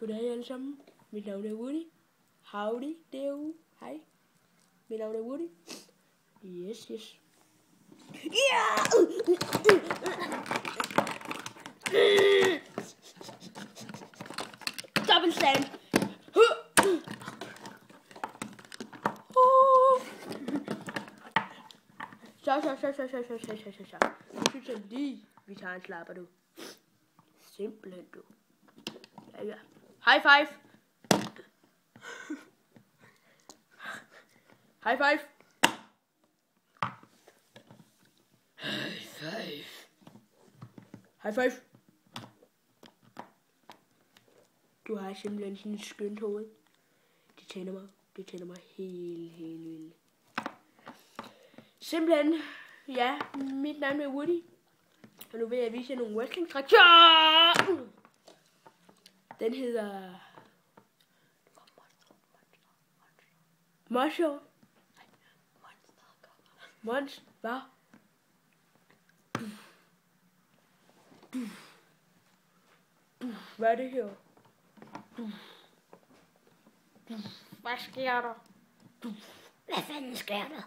Goddag alle sammen. Mit navn er Woody. Howdy derude. Hej. Mit navn er Woody. Yes. Ja! Double slam. Så. Nu synes jeg lige, vi tager en slapper, du. Simpelthen, du. Ja. High five. High five. High five. High five. Du har simpelthen sådan et skønt hoved. Det tænder mig helt vildt. Simpelthen, ja, mit navn er Woody. Og nu vil jeg vise jer nogle wrestling-traktioner. Den hedder Monster. Hvad? Hvad er det her? Hvad sker der? Hvad fanden sker der?